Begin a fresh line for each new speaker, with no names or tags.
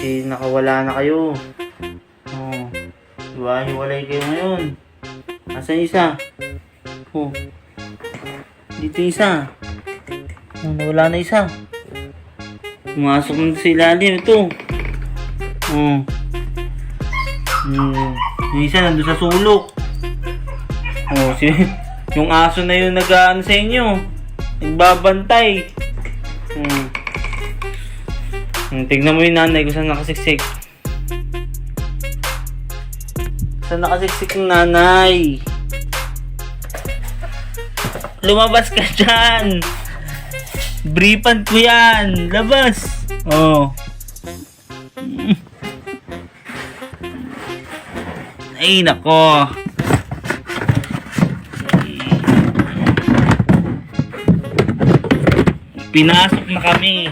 kasi nakawala na kayo. Oh. Diba, hiwalay kayo ngayon. Asan isa? Oh. Dito isa. Oh, nawala na isa. Pumasok na sa ilalim. Ito. Oh. Yung isa nandun sa sulok. Oh, yung aso na yun nag-ano sa inyo. Nagbabantay. Tignan mo yung nanay kung saan nakasiksik. Saan nakasiksik yung nanay? Lumabas ka dyan! Briefan ko yan! Labas! Oh. Ay, nako. Pinasok na kami.